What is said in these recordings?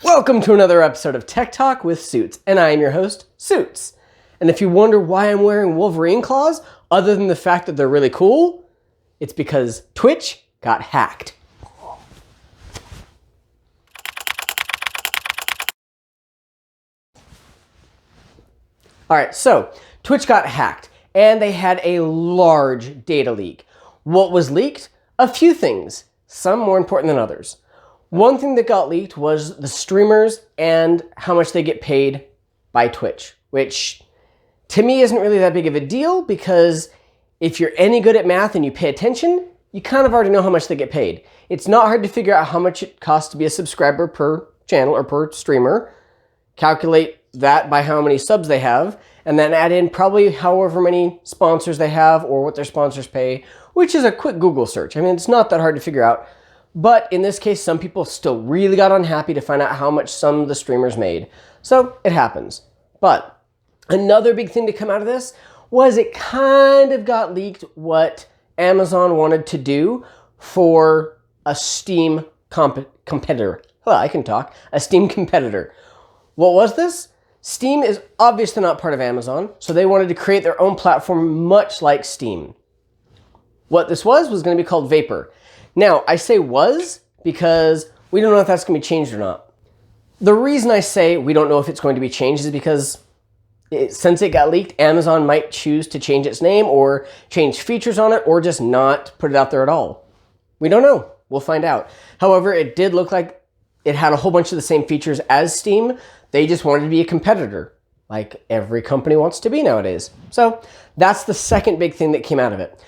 Welcome to another episode of Tech Talk with Suits, and I am your host, Suits. And if you wonder why I'm wearing Wolverine claws, other than the fact that they're really cool, it's because Twitch got hacked. Alright, so Twitch got hacked, and they had a large data leak. What was leaked? A few things, some more important than others. One thing that got leaked was the streamers and how much they get paid by Twitch, which to me isn't really that big of a deal because if you're any good at math and you pay attention, you kind of already know how much they get paid. It's not hard to figure out how much it costs to be a subscriber per channel or per streamer, calculate that by how many subs they have, and then add in probably however many sponsors they have or what their sponsors pay, which is a quick Google search. I mean, it's not that hard to figure out. But in this case, some people still really got unhappy to find out how much some of the streamers made. So it happens. But another big thing to come out of this was it kind of got leaked what Amazon wanted to do for a Steam competitor. Well, I can talk. A Steam competitor. What was this? Steam is obviously not part of Amazon, so they wanted to create their own platform much like Steam. What this was going to be called Vapor. Now, I say was because we don't know if that's going to be changed or not. The reason I say we don't know if it's going to be changed is because since it got leaked, Amazon might choose to change its name or change features on it or just not put it out there at all. We don't know. We'll find out. However, it did look like it had a whole bunch of the same features as Steam. They just wanted to be a competitor, like every company wants to be nowadays. So that's the second big thing that came out of it.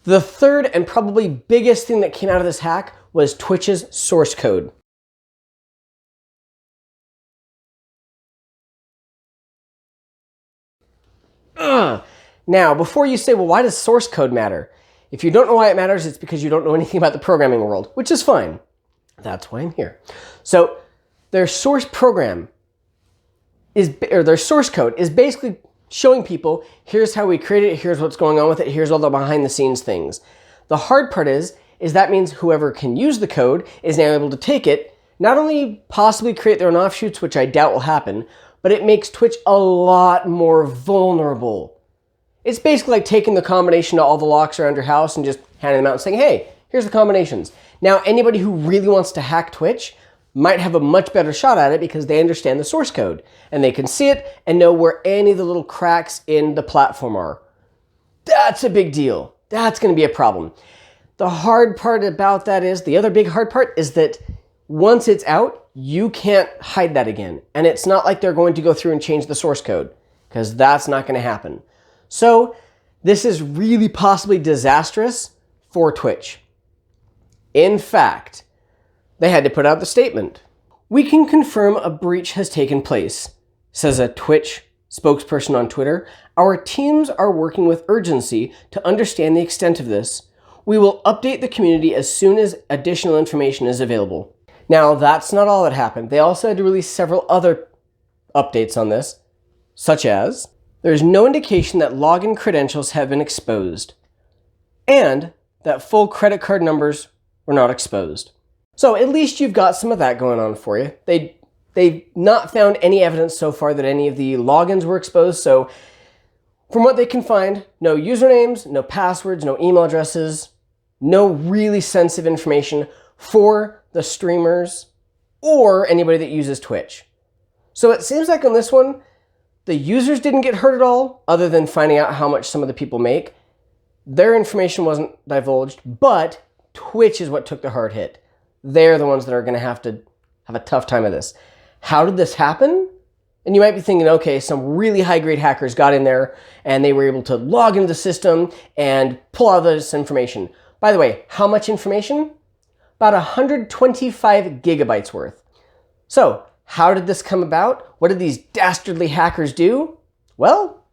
The third and probably biggest thing that came out of this hack was Twitch's source code. Now, before you say, well, why does source code matter? If you don't know why it matters, it's because you don't know anything about the programming world, which is fine. That's why I'm here. So their source program their source code is basically showing people, here's how we created it, here's what's going on with it, here's all the behind the scenes things. The hard part is that means whoever can use the code is now able to take it, not only possibly create their own offshoots, which I doubt will happen, but it makes Twitch a lot more vulnerable. It's basically like taking the combination to all the locks around your house and just handing them out and saying, hey, here's the combinations. Now, anybody who really wants to hack Twitch might have a much better shot at it because they understand the source code and they can see it and know where any of the little cracks in the platform are. That's a big deal. That's going to be a problem. The hard part about that is, the other big hard part is that once it's out, you can't hide that again. And it's not like they're going to go through and change the source code because that's not going to happen. So this is really possibly disastrous for Twitch. In fact, they had to put out the statement. We can confirm a breach has taken place, says a Twitch spokesperson on Twitter. Our teams are working with urgency to understand the extent of this. We will update the community as soon as additional information is available. Now, that's not all that happened. They also had to release several other updates on this, such as, there's no indication that login credentials have been exposed, and that full credit card numbers were not exposed. So at least you've got some of that going on for you. They've not found any evidence so far that any of the logins were exposed. So from what they can find, no usernames, no passwords, no email addresses, no really sensitive information for the streamers or anybody that uses Twitch. So it seems like on this one, the users didn't get hurt at all, other than finding out how much some of the people make. Their information wasn't divulged, but Twitch is what took the hard hit. They're the ones that are going to have a tough time of this. How did this happen? And you might be thinking, okay, some really high-grade hackers got in there and they were able to log into the system and pull out this information. By the way, how much information? About 125 gigabytes worth. So, how did this come about? What did these dastardly hackers do? Well,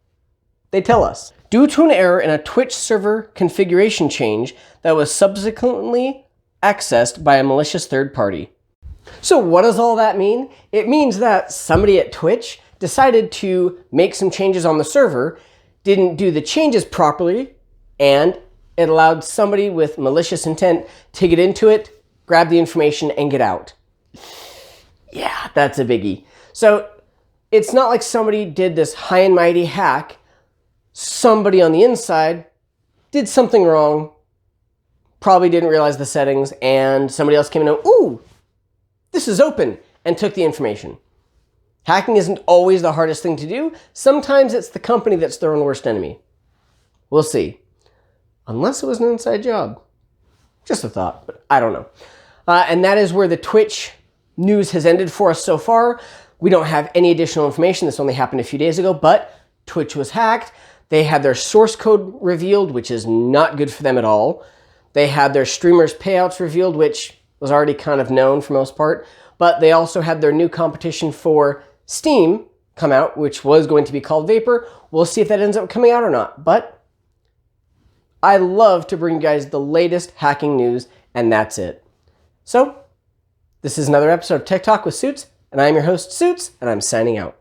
they tell us. Due to an error in a Twitch server configuration change that was subsequently accessed by a malicious third party. So what does all that mean? It means that somebody at Twitch decided to make some changes on the server, didn't do the changes properly, and it allowed somebody with malicious intent to get into it, grab the information, and get out. Yeah, that's a biggie. So it's not like somebody did this high and mighty hack. Somebody on the inside did something wrong, probably didn't realize the settings, and somebody else came in and, ooh, this is open, and took the information. Hacking isn't always the hardest thing to do. Sometimes it's the company that's their own worst enemy. We'll see. Unless it was an inside job. Just a thought, but I don't know. And that is where the Twitch news has ended for us so far. We don't have any additional information. This only happened a few days ago, but Twitch was hacked. They had their source code revealed, which is not good for them at all. They had their streamers' payouts revealed, which was already kind of known for most part. But they also had their new competition for Steam come out, which was going to be called Vapor. We'll see if that ends up coming out or not. But I love to bring you guys the latest hacking news, and that's it. So, this is another episode of Tech Talk with Suits, and I'm your host, Suits, and I'm signing out.